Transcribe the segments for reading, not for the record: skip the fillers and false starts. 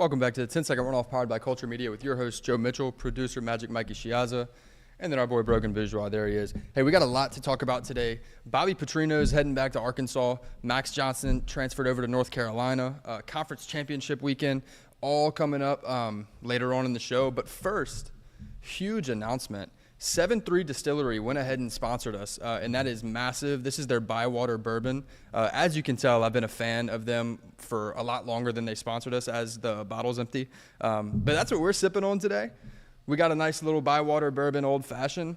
Welcome back to the 10-second runoff powered by Culture Media with your host, Joe Mitchell, producer Magic Mikey Shiaza, and then our boy Broken Visual. There he is. Hey, we got a lot to talk about today. Bobby Petrino's heading back to Arkansas. Max Johnson transferred over to North Carolina. Conference championship weekend, all coming up later on in the show. But first, huge announcement. 7-3 Distillery went ahead and sponsored us, and that is massive. This is their Bywater bourbon. As you can tell, I've been a fan of them for a lot longer than they sponsored us as the bottle's empty. But that's what we're sipping on today. We got a nice little Bywater bourbon old-fashioned.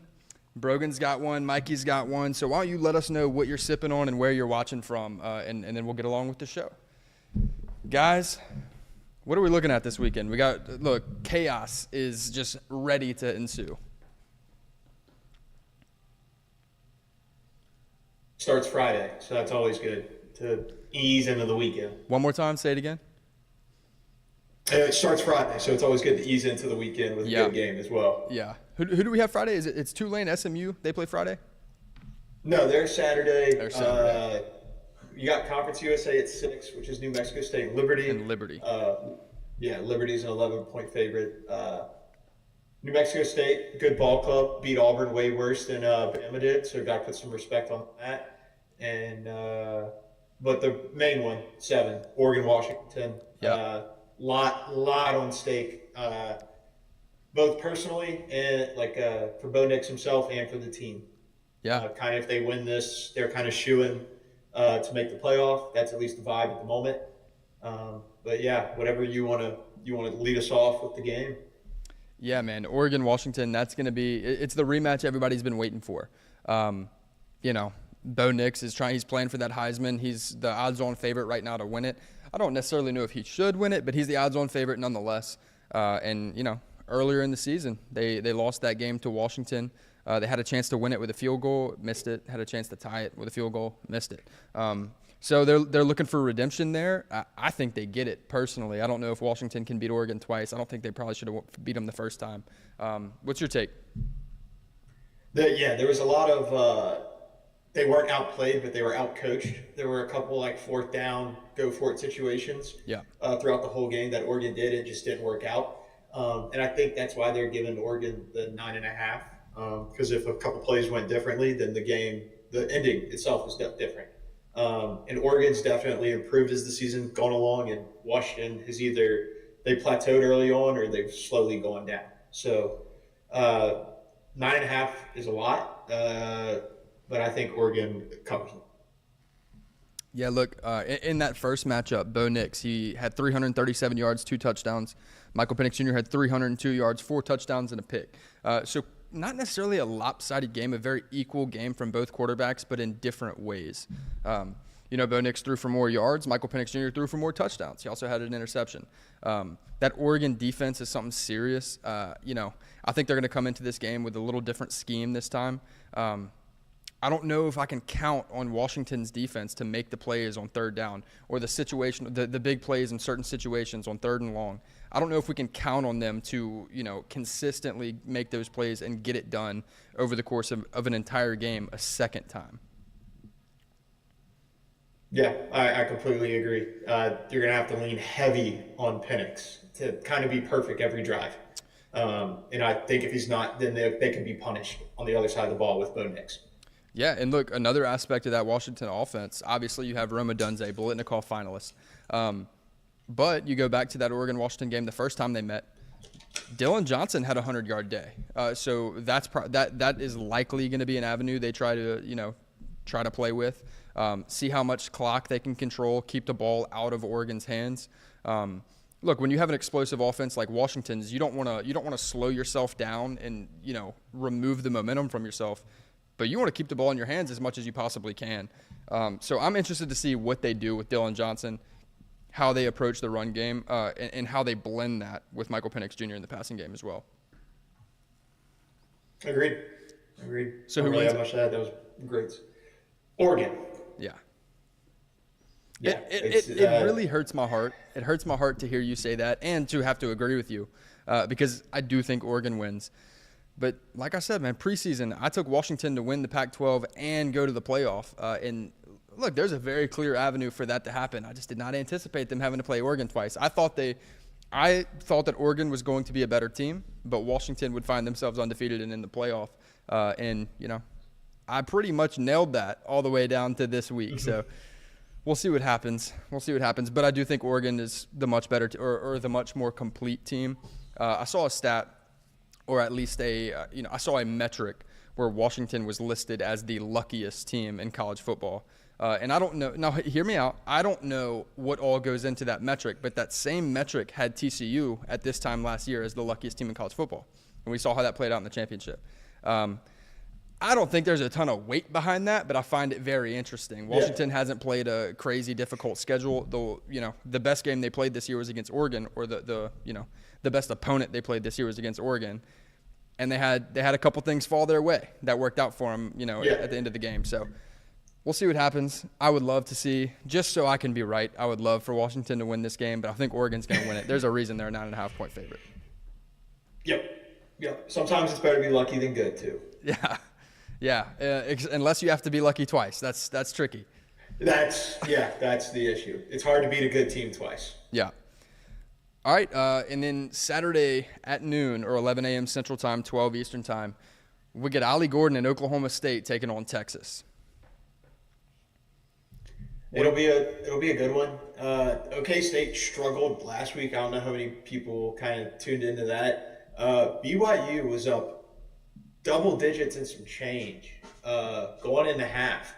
Brogan's got one. Mikey's got one. So why don't you let us know what you're sipping on and where you're watching from, and then we'll get along with the show. Guys, what are we looking at this weekend? Look, chaos is just ready to ensue. Starts Friday, so that's always good to ease into the weekend. One more time, say it again. It starts Friday, so it's always good to ease into the weekend with a good game as well. Yeah. Who do we have Friday? It's Tulane, SMU. They play Friday? No, they're Saturday. They're Saturday. You got Conference USA at 6, which is New Mexico State and Liberty. Liberty's an 11-point favorite. New Mexico State, good ball club, beat Auburn way worse than Bama did, so got to put some respect on that. And but the main one, 7, Oregon, Washington. Yeah. Lot on stake, both personally and for Bo Nix himself and for the team. Yeah. Kind of if they win this, they're kind of shooing to make the playoff. That's at least the vibe at the moment. But yeah, whatever you want to lead us off with the game. Yeah, man. Oregon, Washington, that's going to be – it's the rematch everybody's been waiting for. Bo Nix is he's playing for that Heisman. He's the odds-on favorite right now to win it. I don't necessarily know if he should win it, but he's the odds-on favorite nonetheless. Earlier in the season, they lost that game to Washington. They had a chance to win it with a field goal, missed it. Had a chance to tie it with a field goal, missed it. So they're looking for redemption there. I think they get it personally. I don't know if Washington can beat Oregon twice. I don't think they probably should have beat them the first time. What's your take? There was a lot of they weren't outplayed, but they were outcoached. There were a couple fourth down, go for it situations throughout the whole game that Oregon did. It just didn't work out. And I think that's why they're giving Oregon the 9.5. Because if a couple plays went differently, then the ending itself was different. And Oregon's definitely improved as the season's gone along, and Washington has either they plateaued early on or they've slowly gone down. So 9.5 is a lot, but I think Oregon covers them. Yeah, look, in that first matchup, Bo Nix, he had 337 yards, 2 touchdowns. Michael Penix Jr. had 302 yards, 4 touchdowns, and a pick. So not necessarily a lopsided game, a very equal game from both quarterbacks, but in different ways. Bo Nix threw for more yards. Michael Penix Jr. threw for more touchdowns. He also had an interception. That Oregon defense is something serious. I think they're going to come into this game with a little different scheme this time. I don't know if I can count on Washington's defense to make the plays on third down or the big plays in certain situations on third and long. I don't know if we can count on them to, consistently make those plays and get it done over the course of an entire game a second time. Yeah, I completely agree. You're going to have to lean heavy on Penix to kind of be perfect every drive. And I think if he's not, then they can be punished on the other side of the ball with Bo Nix. Yeah, and look, another aspect of that Washington offense, obviously you have Roma Dunze, Biletnikoff finalist. But you go back to that Oregon-Washington game the first time they met, Dylan Johnson had a 100-yard day. So that is likely going to be an avenue they try to play with. See how much clock they can control, keep the ball out of Oregon's hands. Look, when you have an explosive offense like Washington's, you don't want to slow yourself down and remove the momentum from yourself. But you want to keep the ball in your hands as much as you possibly can. So I'm interested to see what they do with Dylan Johnson, how they approach the run game, and how they blend that with Michael Penix Jr. in the passing game as well. Agreed. So who really have much to add. That was great. Oregon. Yeah. Yeah. It really hurts my heart. It hurts my heart to hear you say that and to have to agree with you because I do think Oregon wins. But like I said, man, preseason, I took Washington to win the Pac-12 and go to the playoff. And look, there's a very clear avenue for that to happen. I just did not anticipate them having to play Oregon twice. I thought they I thought that Oregon was going to be a better team, but Washington would find themselves undefeated and in the playoff. And, I pretty much nailed that all the way down to this week. So we'll see what happens. But I do think Oregon is the much better or the much more complete team. I saw a stat, or at least I saw a metric where Washington was listed as the luckiest team in college football. And I don't know. Now, hear me out. I don't know what all goes into that metric, but that same metric had TCU at this time last year as the luckiest team in college football. And we saw how that played out in the championship. I don't think there's a ton of weight behind that, but I find it very interesting. Washington hasn't played a crazy difficult schedule. Though, the best game they played this year was against Oregon, or the best opponent they played this year was against Oregon. And they had a couple things fall their way that worked out for them, at the end of the game. So we'll see what happens. I would love to see, just so I can be right, I would love for Washington to win this game, but I think Oregon's going to win it. There's a reason they're a 9.5-point favorite. Yep. Sometimes it's better to be lucky than good, too. Yeah. Unless you have to be lucky twice. That's tricky. That's the issue. It's hard to beat a good team twice. Yeah. All right, and then Saturday at noon, or 11 a.m. Central Time, 12 Eastern Time, we get Ollie Gordon and Oklahoma State taking on Texas. It'll be a good one. OK State struggled last week. I don't know how many people kind of tuned into that. BYU was up double digits and some change going into half.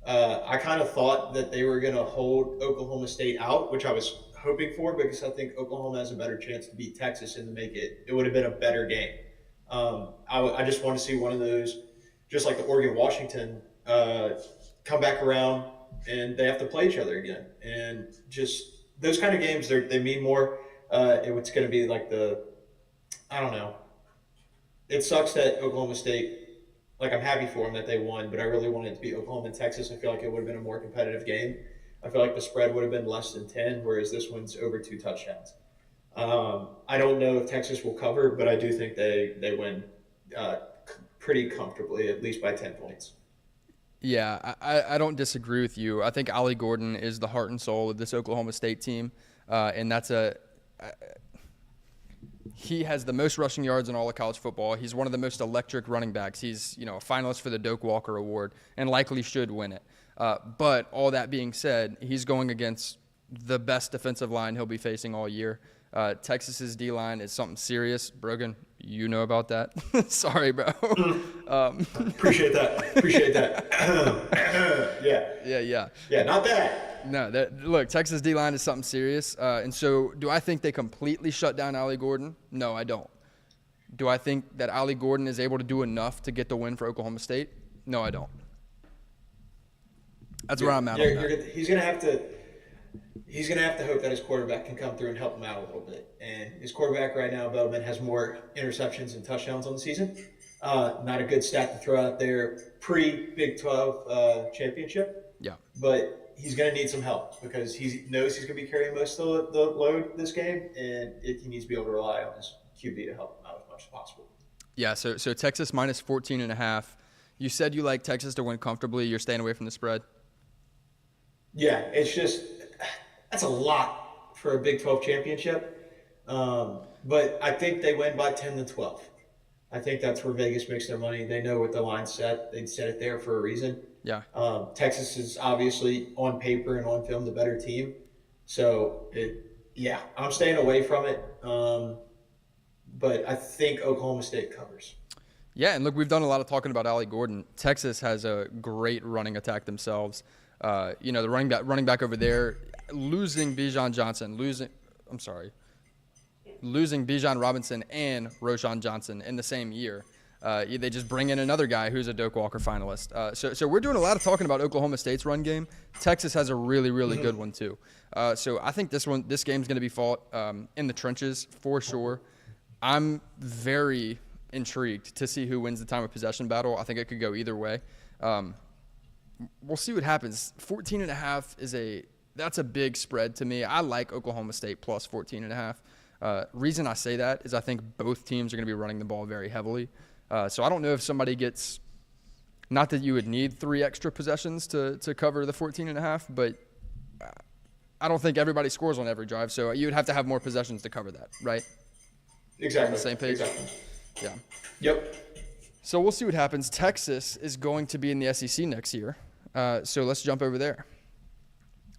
I kind of thought that they were going to hold Oklahoma State out, which I was hoping for, because I think Oklahoma has a better chance to beat Texas and to make it would have been a better game. I just want to see one of those, just like the Oregon-Washington, come back around and they have to play each other again. And just those kind of games, they mean more. It's going to be like I don't know. It sucks that Oklahoma State, I'm happy for them that they won, but I really wanted it to be Oklahoma and Texas. I feel like it would have been a more competitive game. I feel like the spread would have been less than 10, whereas this one's over 2 touchdowns. I don't know if Texas will cover, but I do think they win pretty comfortably, at least by 10 points. Yeah, I don't disagree with you. I think Ollie Gordon is the heart and soul of this Oklahoma State team, and he has the most rushing yards in all of college football. He's one of the most electric running backs. He's a finalist for the Doak Walker Award and likely should win it. But all that being said, he's going against the best defensive line he'll be facing all year. Texas's D-line is something serious. Brogan, you know about that. Sorry, bro. Appreciate that. Yeah, not that. No, look, Texas D-line is something serious. And so do I think they completely shut down Ollie Gordon? No, I don't. Do I think that Ollie Gordon is able to do enough to get the win for Oklahoma State? No, I don't. That's where I'm at on that. He's gonna have to hope that his quarterback can come through and help him out a little bit. And his quarterback right now, Bowman, has more interceptions and touchdowns on the season. Not a good stat to throw out there pre-Big 12 championship. Yeah. But he's going to need some help because he knows he's going to be carrying most of the load this game, and he needs to be able to rely on his QB to help him out as much as possible. Yeah, so Texas minus 14.5. You said you like Texas to win comfortably. You're staying away from the spread? Yeah, it's just that's a lot for a Big 12 championship. But I think they win by 10 to 12. I think that's where Vegas makes their money. They know what the line's set. They set it there for a reason. Yeah. Texas is obviously on paper and on film the better team. So, I'm staying away from it. But I think Oklahoma State covers. Yeah, and look, we've done a lot of talking about Ollie Gordon. Texas has a great running attack themselves. The running back over there, losing Bijan Robinson and Roschon Johnson in the same year. They just bring in another guy who's a Doak Walker finalist. So we're doing a lot of talking about Oklahoma State's run game. Texas has a really, really good one too. So I think this game's going to be fought in the trenches for sure. I'm very intrigued to see who wins the time of possession battle. I think it could go either way. We'll see what happens. 14.5 that's a big spread to me. I like Oklahoma State plus 14.5. Reason I say that is I think both teams are going to be running the ball very heavily. So I don't know if somebody gets, not that you would need 3 extra possessions to cover the 14.5, but I don't think everybody scores on every drive, so you would have to have more possessions to cover that, right? Exactly. On the same page? Exactly. Yeah. Yep. So we'll see what happens. Texas is going to be in the SEC next year. So let's jump over there.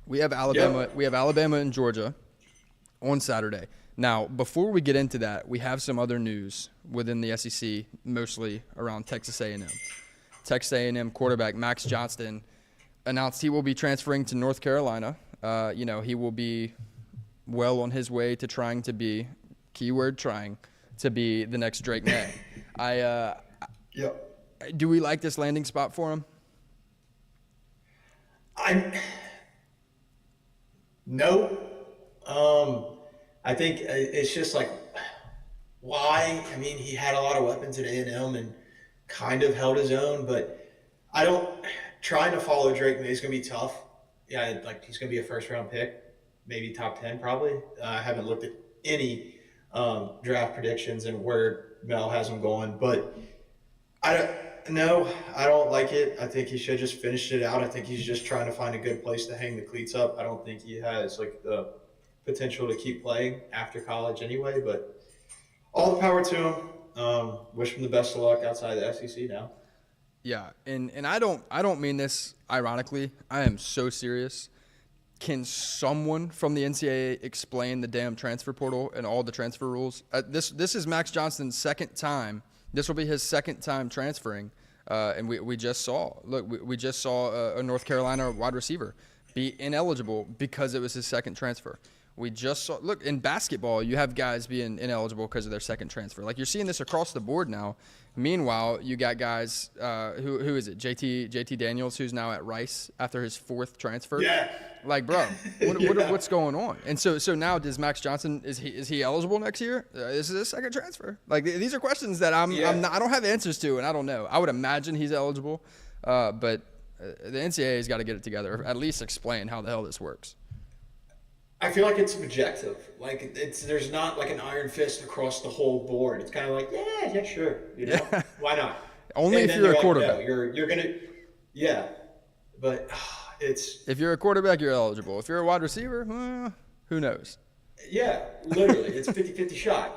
We have Alabama. Yep. We have Alabama and Georgia on Saturday. Now, before we get into that, we have some other news within the SEC, mostly around Texas A&M. Texas A&M quarterback Max Johnston announced he will be transferring to North Carolina. He will be well on his way to trying to be, keyword trying, to be the next Drake May. Yep. Do we like this landing spot for him? No. I think it's just like, why? I mean, he had a lot of weapons at A&M and kind of held his own, but trying to follow Drake May is going to be tough. Yeah, like he's going to be a first-round pick, maybe top 10 probably. I haven't looked at any draft predictions and where Mel has him going, but I don't like it. I think he should just finish it out. I think he's just trying to find a good place to hang the cleats up. I don't think he has like the potential to keep playing after college anyway, but all the power to him. Wish him the best of luck outside the SEC now. Yeah, and I don't mean this ironically. I am so serious. Can someone from the NCAA explain the damn transfer portal and all the transfer rules? This is Max Johnston's second time. This will be his second time transferring, and we just saw. Look, we just saw a North Carolina wide receiver be ineligible because it was his second transfer. We just saw. Look, in basketball, you have guys being ineligible because of their second transfer. Like you're seeing this across the board now. Meanwhile, you got guys. Who is it? JT Daniels, who's now at Rice after his fourth transfer. Yeah. Like, bro, what's going on? And so now, does Max Johnston is he eligible next year? This is his second transfer. Like these are questions that I don't have answers to, and I don't know. I would imagine he's eligible, but the NCAA's got to get it together, or at least explain how the hell this works. I feel like it's subjective. Like there's not like an iron fist across the whole board. It's kind of like, yeah, sure, why not? Only if you're a quarterback. No, you're gonna, yeah, but it's. If you're a quarterback, you're eligible. If you're a wide receiver, who knows? Yeah, literally, it's 50-50 shot.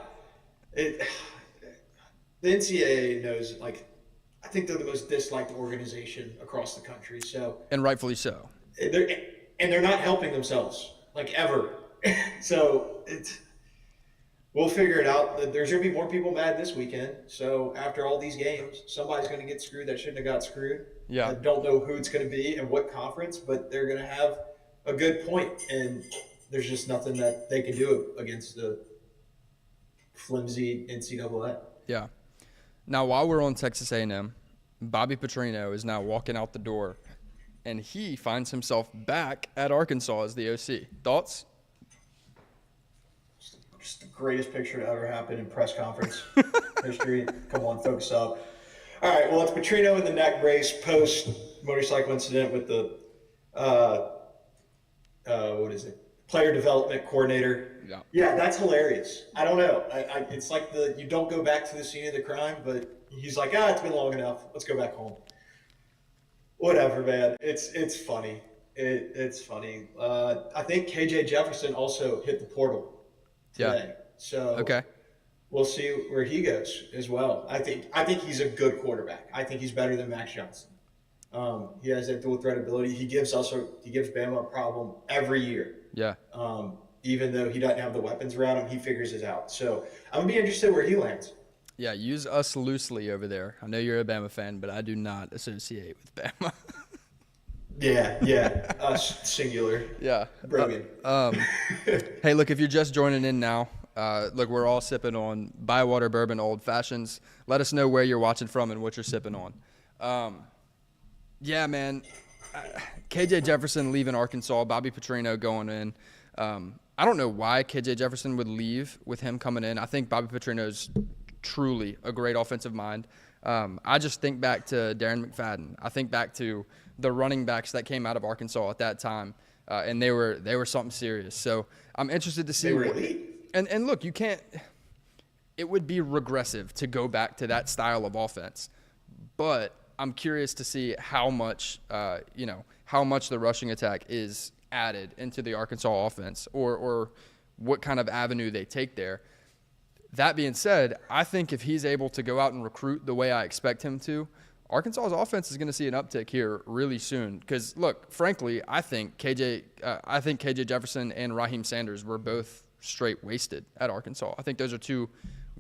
The NCAA knows, like, I think they're the most disliked organization across the country. So. And rightfully so. They're not helping themselves. Like ever. So we'll figure it out. There's going to be more people mad this weekend. So after all these games, somebody's going to get screwed that shouldn't have got screwed. Yeah. I don't know who it's going to be and what conference, but they're going to have a good point. And there's just nothing that they can do against the flimsy NCAA. Yeah. Now, while we're on Texas A&M, Bobby Petrino is now walking out the door. And he finds himself back at Arkansas as the OC. Thoughts? Just the greatest picture to ever happen in press conference history. Come on, focus up. All right, well, it's Petrino in the neck brace post motorcycle incident with the player development coordinator. Yeah, that's hilarious. I don't know. It's like you don't go back to the scene of the crime, but he's like, it's been long enough. Let's go back home. Whatever, man. It's funny. It's funny. I think KJ Jefferson also hit the portal today. Yeah. So okay. We'll see where he goes as well. I think he's a good quarterback. I think he's better than Max Johnson. He has that dual threat ability. He gives Bama a problem every year. Yeah. Even though he doesn't have the weapons around him, he figures it out. So I'm gonna be interested where he lands. Yeah, use us loosely over there. I know you're a Bama fan, but I do not associate with Bama. Yeah, us singular. Yeah. Brogan. Hey, look, if you're just joining in now, look, we're all sipping on Bywater Bourbon Old Fashions. Let us know where you're watching from and what you're sipping on. Yeah, man. KJ Jefferson leaving Arkansas, Bobby Petrino going in. I don't know why KJ Jefferson would leave with him coming in. I think Bobby Petrino's truly a great offensive mind. I just think back to Darren McFadden. I think back to the running backs that came out of Arkansas at that time, and they were something serious. So I'm interested to see. And look, you can't. It would be regressive to go back to that style of offense, but I'm curious to see how much the rushing attack is added into the Arkansas offense or what kind of avenue they take there. That being said, I think if he's able to go out and recruit the way I expect him to, Arkansas's offense is going to see an uptick here really soon. Because, look, frankly, I think KJ Jefferson and Raheem Sanders were both straight wasted at Arkansas. I think those are two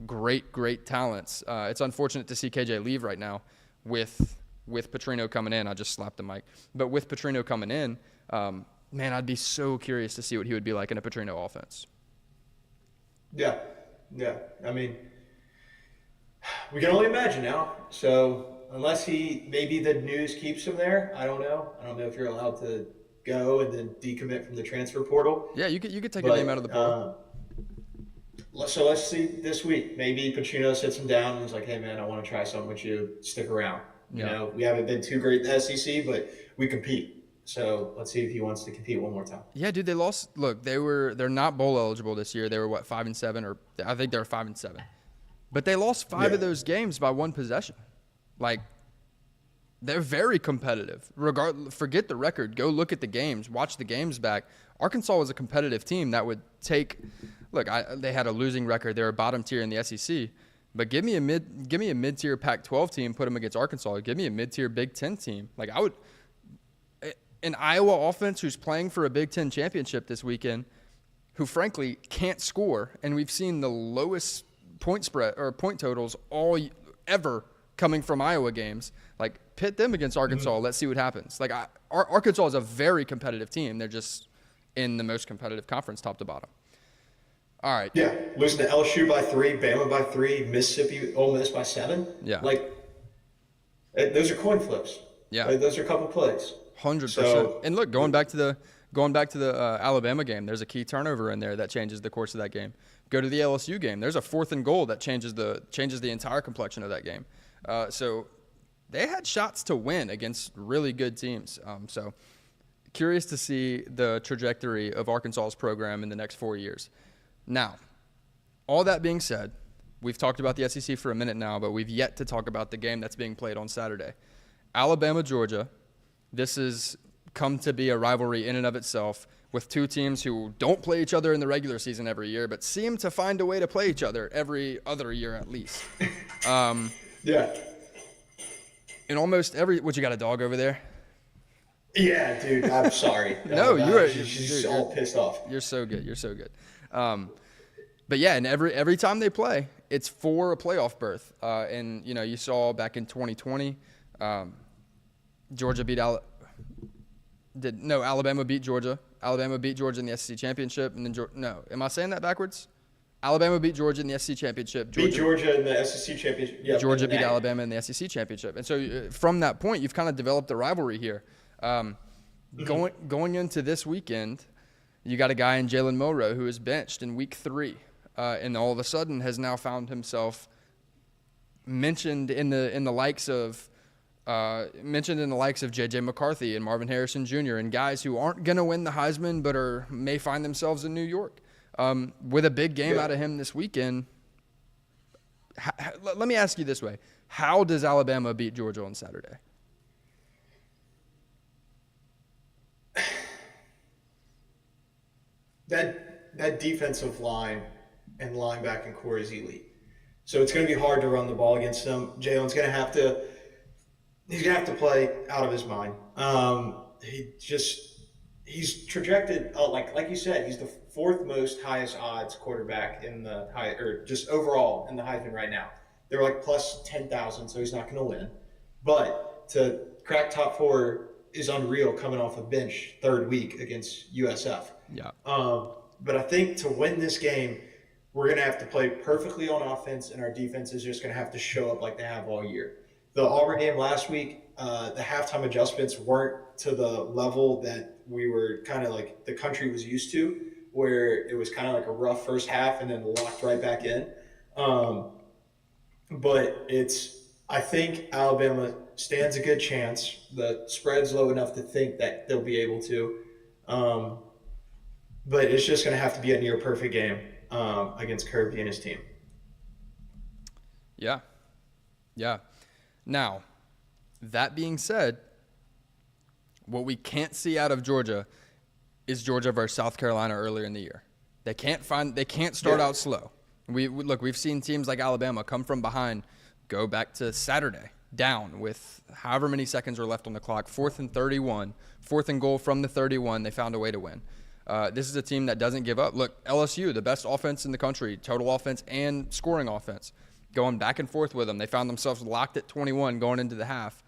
great talents. It's unfortunate to see KJ leave right now with Petrino coming in. I just slapped the mic. But with Petrino coming in, man, I'd be so curious to see what he would be like in a Petrino offense. Yeah. I mean, we can only imagine now. So unless maybe the news keeps him there, I don't know. I don't know if you're allowed to go and then decommit from the transfer portal. Yeah, you could take a name out of the portal. So let's see this week. Maybe Petrino sits him down and is like, hey, man, I want to try something with you. Stick around. You know, we haven't been too great in the SEC, but we compete. So let's see if he wants to compete one more time. Yeah, dude, they lost. Look, they're not bowl eligible this year. They were 5-7, or I think they were 5-7. But they lost 5 of those games by 1 possession. Like, they're very competitive. Forget the record. Go look at the games. Watch the games back. Arkansas was a competitive team that would take. Look, they had a losing record. They were bottom tier in the SEC. But give me a mid-tier Pac-12 team, put them against Arkansas. Give me a mid-tier Big Ten team. Like, I would. An Iowa offense who's playing for a Big Ten championship this weekend, who frankly can't score, and we've seen the lowest point spread or point totals ever coming from Iowa games. Like, pit them against Arkansas. Mm-hmm. Let's see what happens. Like, Arkansas is a very competitive team. They're just in the most competitive conference, top to bottom. All right. Yeah, losing to LSU by 3, Bama by 3, Mississippi, Ole Miss by 7. Yeah. Like, those are coin flips. Yeah. Like, those are a couple plays. 100%. So, and look, going back to the Alabama game, there's a key turnover in there that changes the course of that game. Go to the LSU game. There's a 4th and goal that changes the entire complexion of that game. So they had shots to win against really good teams. So curious to see the trajectory of Arkansas's program in the next 4 years. Now, all that being said, we've talked about the SEC for a minute now, but we've yet to talk about the game that's being played on Saturday. Alabama, Georgia. This has come to be a rivalry in and of itself with two teams who don't play each other in the regular season every year, but seem to find a way to play each other every other year at least. Yeah. In almost every – what, you got a dog over there? Yeah, dude, I'm sorry. No, you're just all pissed off. You're so good. You're so good. But, yeah, and every time they play, it's for a playoff berth. And, you saw back in 2020 Georgia beat Alabama beat Georgia. Alabama beat Georgia in the SEC championship, and then am I saying that backwards? Alabama beat Georgia in the SEC championship. Beat Georgia in the SEC championship. Yep, Georgia beat Alabama in the SEC championship, and so from that point, you've kind of developed a rivalry here. Going into this weekend, you got a guy in Jalen Milroe who is benched in week 3, and all of a sudden has now found himself mentioned in the likes of J.J. McCarthy and Marvin Harrison Jr. and guys who aren't going to win the Heisman but may find themselves in New York. With a big game out of him this weekend, let me ask you this way. How does Alabama beat Georgia on Saturday? That defensive line and linebacking core is elite. So it's going to be hard to run the ball against them. Jalen's going to have to – he's going to have to play out of his mind. He's trajected, like you said, he's the 4th most highest odds quarterback in the just overall in the Heisman right now. They're like plus 10,000, so he's not going to win. But to crack top 4 is unreal coming off a bench 3rd week against USF. Yeah. But I think to win this game, we're going to have to play perfectly on offense, and our defense is just going to have to show up like they have all year. The Auburn game last week, the halftime adjustments weren't to the level that we were kind of like the country was used to, where it was kind of like a rough first half and then locked right back in. But I think Alabama stands a good chance. The spread's low enough to think that they'll be able to. But it's just going to have to be a near perfect game against Kirby and his team. Yeah. Yeah. Now, that being said, what we can't see out of Georgia is Georgia versus South Carolina earlier in the year. They can't start out slow. We've seen teams like Alabama come from behind, go back to Saturday, down with however many seconds are left on the clock, 4th and 31, 4th and goal from the 31, they found a way to win. This is a team that doesn't give up. Look, LSU, the best offense in the country, total offense and scoring offense, going back and forth with them. They found themselves locked at 21 going into the half,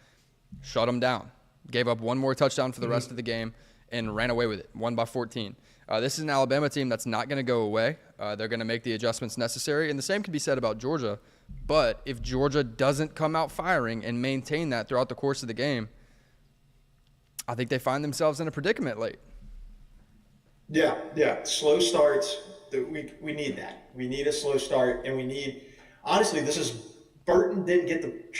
shut them down, gave up one more touchdown for the rest of the game, and ran away with it, won by 14. This is an Alabama team that's not going to go away. They're going to make the adjustments necessary, and the same can be said about Georgia. But if Georgia doesn't come out firing and maintain that throughout the course of the game, I think they find themselves in a predicament late. Yeah. Slow starts. We need that. We need a slow start, and we need – honestly, this is – Burton didn't get the –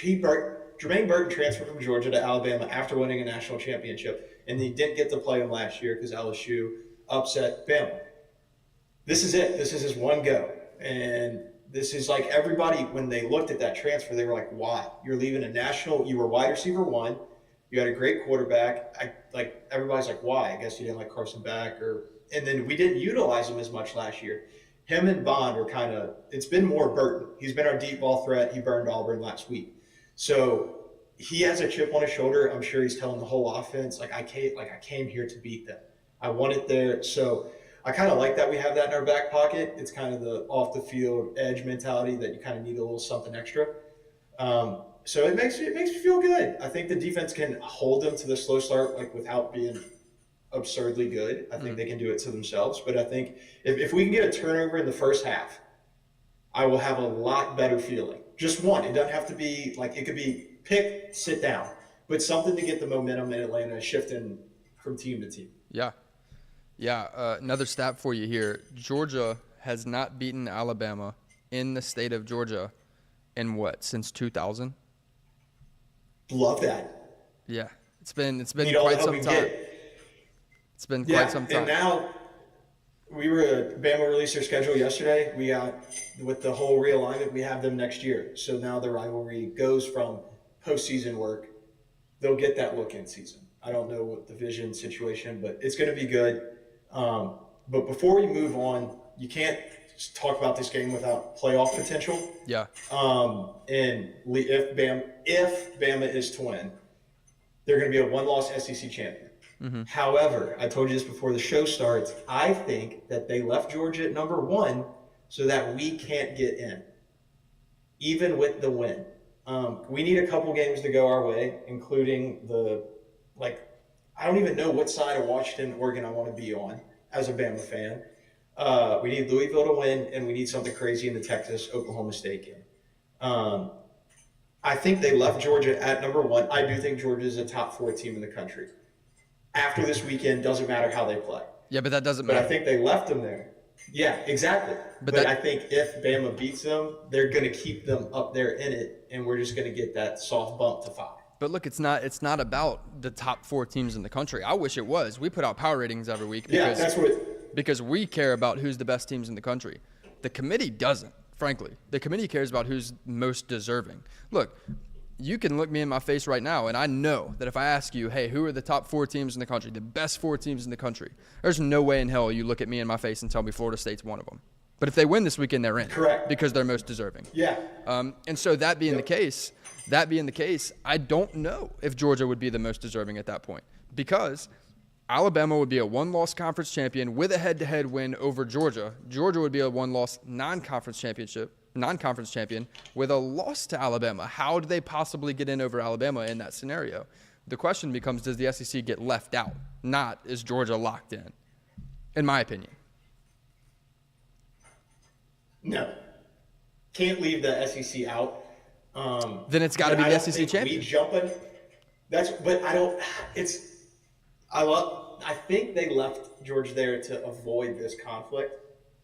Jermaine Burton transferred from Georgia to Alabama after winning a national championship, and he didn't get to play him last year because LSU upset Bama. This is it. This is his one go. And this is like everybody, when they looked at that transfer, they were like, why? You're leaving a national – you were wide receiver 1. You had a great quarterback. Everybody's like, why? I guess you didn't like Carson back. And then we didn't utilize him as much last year. Him and Bond were kind of – it's been more Burton. He's been our deep ball threat. He burned Auburn last week. So he has a chip on his shoulder. I'm sure he's telling the whole offense, I came here to beat them. I want it there. So I kind of like that we have that in our back pocket. It's kind of the off the field edge mentality that you kind of need a little something extra. So it makes me feel good. I think the defense can hold them to the slow start without being absurdly good. I think they can do it to themselves. But I think if we can get a turnover in the first half, I will have a lot better feeling. Just one. It doesn't have to be it could be pick, sit down, but something to get the momentum in Atlanta shifting from team to team. Yeah. Another stat for you here. Georgia has not beaten Alabama in the state of Georgia in since 2000? Love that. Yeah. It's been quite some time. It's been quite some time. And now Bama released their schedule yesterday. We got, with the whole realignment, we have them next year. So now the rivalry goes from postseason work. They'll get that look in season. I don't know what the vision situation, but it's going to be good. But before we move on, you can't talk about this game without playoff potential. Yeah. And if Bama is to win, they're going to be a one-loss SEC champion. Mm-hmm. However, I told you this before the show starts, I think that they left Georgia at number 1 so that we can't get in, even with the win. We need a couple games to go our way, including I don't even know what side of Washington, Oregon I want to be on as a Bama fan. We need Louisville to win, and we need something crazy in the Texas-Oklahoma State game. I think they left Georgia at number 1. I do think Georgia is a top 4 team in the country. After this weekend, doesn't matter how they play. Yeah, but that doesn't matter. But I think they left them there. Yeah, exactly. But I think if Bama beats them, they're going to keep them up there in it, and we're just going to get that soft bump to 5. But look, it's not about the top 4 teams in the country. I wish it was. We put out power ratings every week because we care about who's the best teams in the country. The committee doesn't, frankly. The committee cares about who's most deserving. Look, you can look me in my face right now, and I know that if I ask you, hey, who are the top 4 teams in the country, the best 4 teams in the country, there's no way in hell you look at me in my face and tell me Florida State's one of them. But if they win this weekend, they're in. Correct. Because they're most deserving. Yeah. And so that being the case, I don't know if Georgia would be the most deserving at that point, because Alabama would be a one-loss conference champion with a head-to-head win over Georgia. Georgia would be a one-loss non-conference champion with a loss to Alabama. How do they possibly get in over Alabama in that scenario? The question becomes, does the SEC get left out? Not, is Georgia locked in my opinion. No. Can't leave the SEC out. Then it's got to be the SEC champion. I think they left Georgia there to avoid this conflict.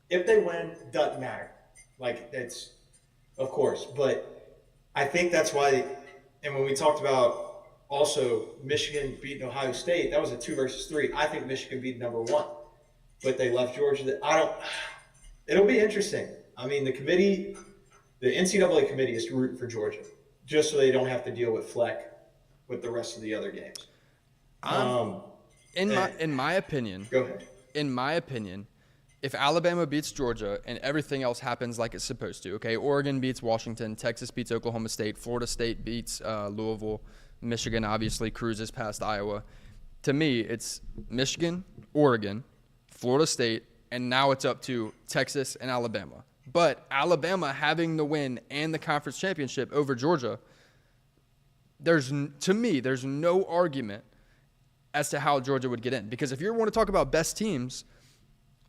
If they win, doesn't matter. It's, of course. But I think that's why, and when we talked about also Michigan beating Ohio State, that was a 2 versus 3. I think Michigan beat number 1. But they left Georgia. It'll be interesting. I mean, the NCAA committee is rooting for Georgia, just so they don't have to deal with Fleck with the rest of the other games. In my opinion, go ahead. In my opinion, if Alabama beats Georgia and everything else happens like it's supposed to, okay, Oregon beats Washington, Texas beats Oklahoma State, Florida State beats Louisville, Michigan obviously cruises past Iowa. To me, it's Michigan, Oregon, Florida State, and now it's up to Texas and Alabama. But Alabama having the win and the conference championship over Georgia, to me, there's no argument as to how Georgia would get in. Because if you want to talk about best teams,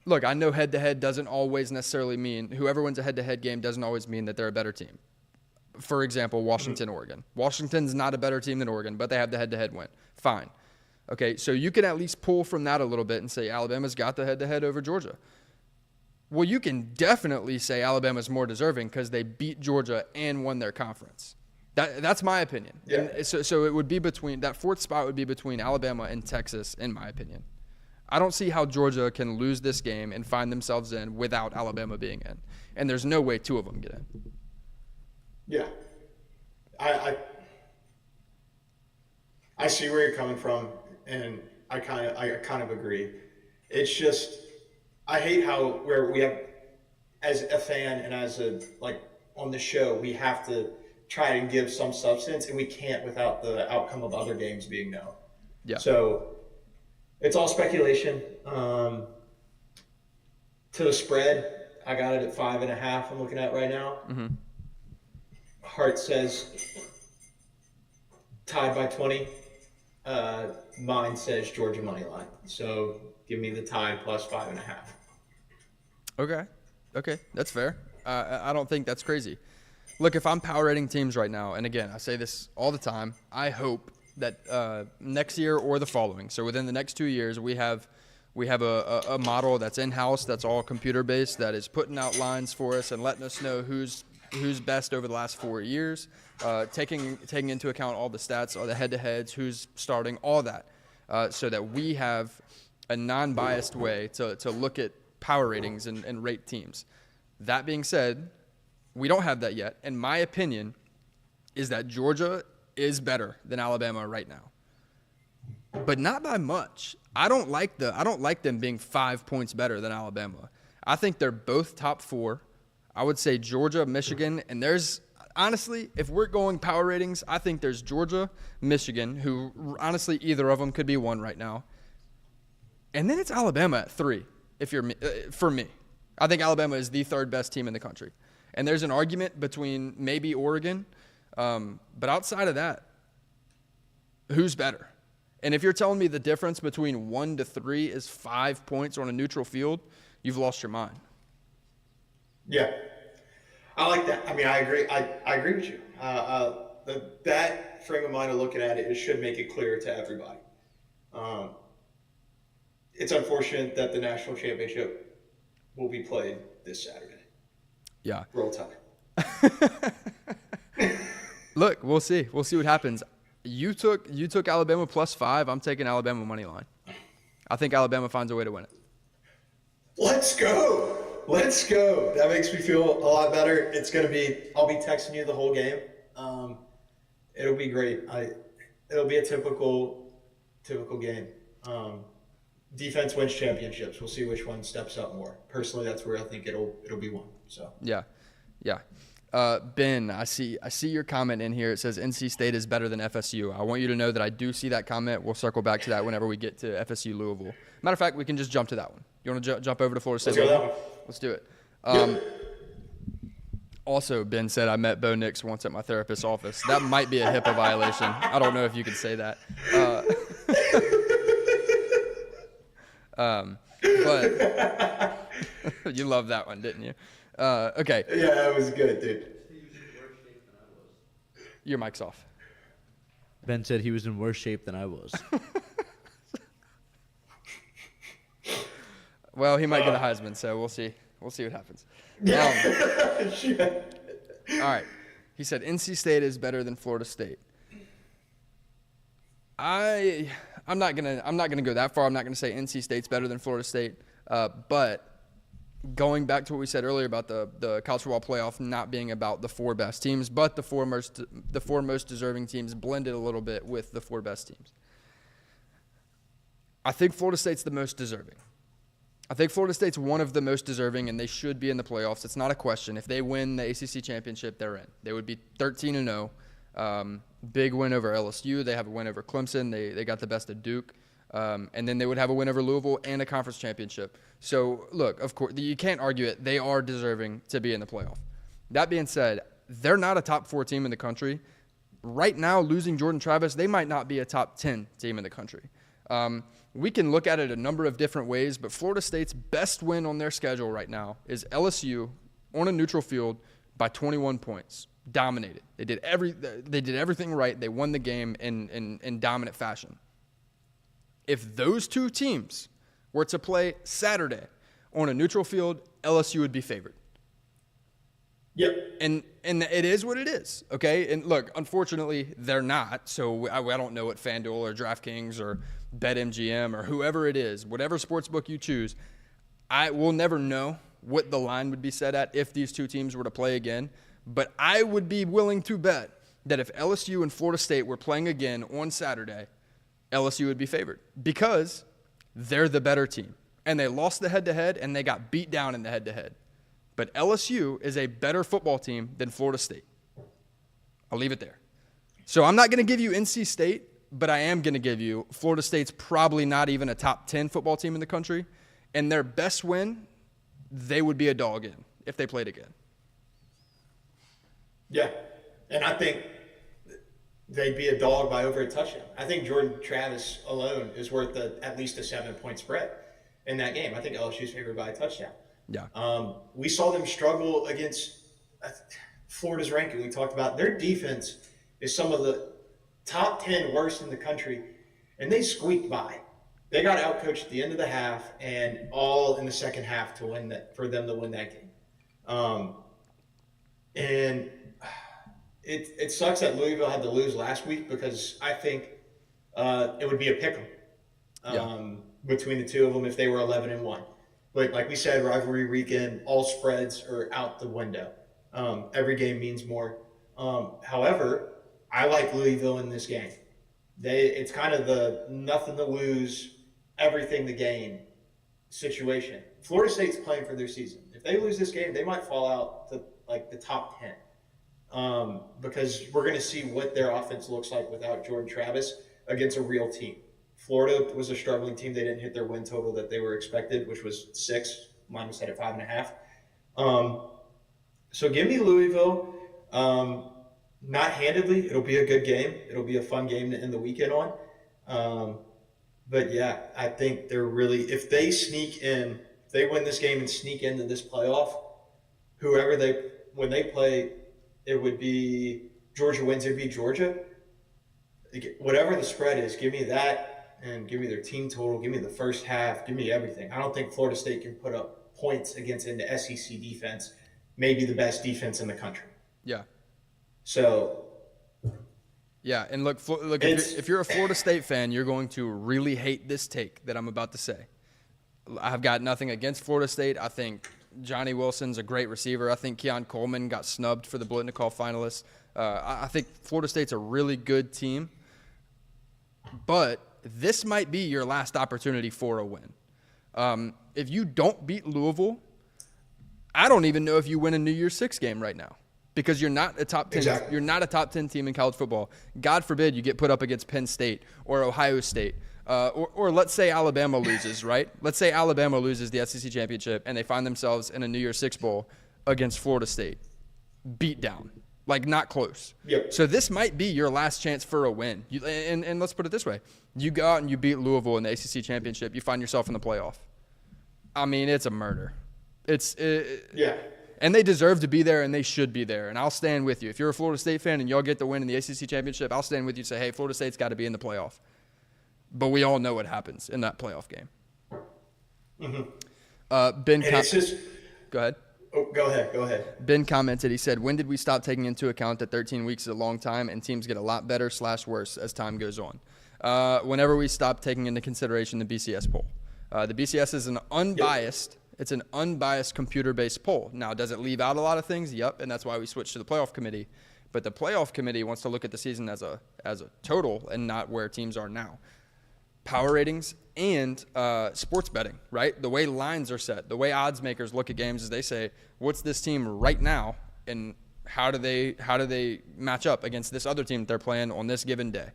look, I know head-to-head doesn't always necessarily mean whoever wins a head-to-head game doesn't always mean that they're a better team. For example, Washington, Oregon. Washington's not a better team than Oregon, but they have the head-to-head win. Fine. Okay, so you can at least pull from that a little bit and say Alabama's got the head-to-head over Georgia. Well, you can definitely say Alabama's more deserving because they beat Georgia and won their conference. That's my opinion. Yeah. And so it would be between – that fourth spot would be between Alabama and Texas, in my opinion. I don't see how Georgia can lose this game and find themselves in without Alabama being in. And there's no way two of them get in. Yeah. I see where you're coming from, and I kind of agree. It's just I hate how where we have, as a fan and as on the show, we have to try and give some substance, and we can't without the outcome of other games being known. Yeah. So it's all speculation. To the spread, I got it at 5.5. I'm looking at right now. Mm-hmm. Heart says tied by 20. Mine says Georgia money line. So give me the tie plus 5.5. Okay, that's fair. I don't think that's crazy. Look, if I'm power rating teams right now, and again, I say this all the time, I hope that next year or the following, so within the next 2 years, we have a model that's in-house, that's all computer-based, that is putting out lines for us and letting us know who's best over the last 4 years, taking into account all the stats, all the head-to-heads, who's starting, all that, so that we have a non-biased way to look at power ratings and rate teams. That being said, we don't have that yet, and my opinion is that Georgia is better than Alabama right now, but not by much. I don't like them being 5 points better than Alabama. I think they're both top 4. I would say Georgia, Michigan, and there's honestly, if we're going power ratings, I think there's Georgia, Michigan, who honestly either of them could be 1 right now, and then it's Alabama at 3. For me, I think Alabama is the 3rd best team in the country, and there's an argument between maybe Oregon, but outside of that, who's better? And if you're telling me the difference between 1 to 3 is 5 points on a neutral field, you've lost your mind. Yeah, I like that. I mean, I agree. I agree with you. That frame of mind of looking at it should make it clear to everybody. It's unfortunate that the national championship will be played this Saturday. Yeah. Roll Tide. Look, we'll see. We'll see what happens. You took Alabama plus 5. I'm taking Alabama money line. I think Alabama finds a way to win it. Let's go. That makes me feel a lot better. I'll be texting you the whole game. It'll be great. It'll be a typical game. Defense wins championships. We'll see which one steps up more. Personally, that's where I think it'll be won. So yeah. Ben, I see your comment in here. It says NC State is better than FSU. I want you to know that I do see that comment. We'll circle back to that whenever we get to FSU Louisville. Matter of fact, we can just jump to that one. You want to jump over to Florida State? Let's go that one. Let's do it. Also, Ben said I met Bo Nix once at my therapist's office. That might be a HIPAA violation. I don't know if you can say that. But you loved that one, didn't you? Okay. Yeah, that was good, dude. Your mic's off. Ben said he was in worse shape than I was. Well, he might get a Heisman, so we'll see. We'll see what happens. All right. He said NC State is better than Florida State. I'm not gonna go that far. I'm not gonna say NC State's better than Florida State. But going back to what we said earlier about the college football playoff not being about the 4 best teams, but the four most deserving teams blended a little bit with the 4 best teams. I think Florida State's the most deserving. I think Florida State's one of the most deserving, and they should be in the playoffs. It's not a question. If they win the ACC championship, they're in. They would be 13-0. Big win over LSU. They have a win over Clemson. They got the best of Duke. And then they would have a win over Louisville and a conference championship. So, look, of course, you can't argue it. They are deserving to be in the playoff. That being said, they're not a top 4 team in the country. Right now, losing Jordan Travis, they might not be a top 10 team in the country. We can look at it a number of different ways, but Florida State's best win on their schedule right now is LSU on a neutral field by 21 points. Dominated. They did everything right. They won the game in dominant fashion. If those two teams were to play Saturday on a neutral field, LSU would be favored. Yep. And it is what it is, okay? And look, unfortunately, they're not. So I don't know what FanDuel or DraftKings or BetMGM or whoever it is, whatever sportsbook you choose, I will never know what the line would be set at if these two teams were to play again. But I would be willing to bet that if LSU and Florida State were playing again on Saturday, LSU would be favored because they're the better team. And they lost the head-to-head, and they got beat down in the head-to-head. But LSU is a better football team than Florida State. I'll leave it there. So I'm not going to give you NC State, but I am going to give you Florida State's probably not even a top 10 football team in the country. And their best win, they would be a dog in if they played again. Yeah, and I think they'd be a dog by over a touchdown. I think Jordan Travis alone is worth at least a 7-point spread in that game. I think LSU's favored by a touchdown. Yeah. We saw them struggle against Florida's ranking. We talked about their defense is some of the top 10 worst in the country, and they squeaked by. They got outcoached at the end of the half and all in the second half to win that, for them to win that game. And it sucks that Louisville had to lose last week because I think it would be a pick 'em between the two of them if they were 11-1. But like we said, rivalry weekend, all spreads are out the window. Every game means more. However, I like Louisville in this game. It's kind of the nothing to lose, everything to gain situation. Florida State's playing for their season. If they lose this game, they might fall out to like the top 10. Because we're going to see what their offense looks like without Jordan Travis against a real team. Florida was a struggling team. They didn't hit their win total that they were expected, which was 6. Mine was set at 5.5. So give me Louisville. Not handedly. It'll be a good game. It'll be a fun game to end the weekend on. But yeah, I think they're really, if they win this game and sneak into this playoff, when they play, it would be Georgia wins. It'd be Georgia. Whatever the spread is, give me that. And give me their team total, give me the first half, give me everything. I don't think Florida State can put up points against an SEC defense, maybe the best defense in the country. Yeah. So. Yeah, and look, if you're a Florida State fan, you're going to really hate this take that I'm about to say. I've got nothing against Florida State. I think Johnny Wilson's a great receiver. I think Keon Coleman got snubbed for the Blitnikoff finalists. I think Florida State's a really good team. But this might be your last opportunity for a win. If you don't beat Louisville, I don't even know if you win a New Year's Six game right now because you're not a top 10. Exactly. You're not a top 10 team in college football. God forbid you get put up against Penn State or Ohio State, or let's say Alabama loses, right? Let's say Alabama loses the SEC championship and they find themselves in a New Year's Six bowl against Florida State, beat down. Like, not close. Yep. So this might be your last chance for a win. And let's put it this way. You go out and you beat Louisville in the ACC championship. You find yourself in the playoff. I mean, it's a murder. Yeah. And they deserve to be there, and they should be there. And I'll stand with you. If you're a Florida State fan and y'all get the win in the ACC championship, I'll stand with you and say, hey, Florida State's got to be in the playoff. But we all know what happens in that playoff game. Mm-hmm. Go ahead. Oh, go ahead. Ben commented, he said, when did we stop taking into account that 13 weeks is a long time and teams get a lot better / worse as time goes on? Whenever we stop taking into consideration the BCS poll. The BCS is an unbiased, it's an unbiased computer-based poll. Now, does it leave out a lot of things? Yep, and that's why we switched to the playoff committee. But the playoff committee wants to look at the season as a total and not where teams are now. Power ratings and sports betting, right? The way lines are set, the way odds makers look at games is they say, what's this team right now, and how do they match up against this other team that they're playing on this given day?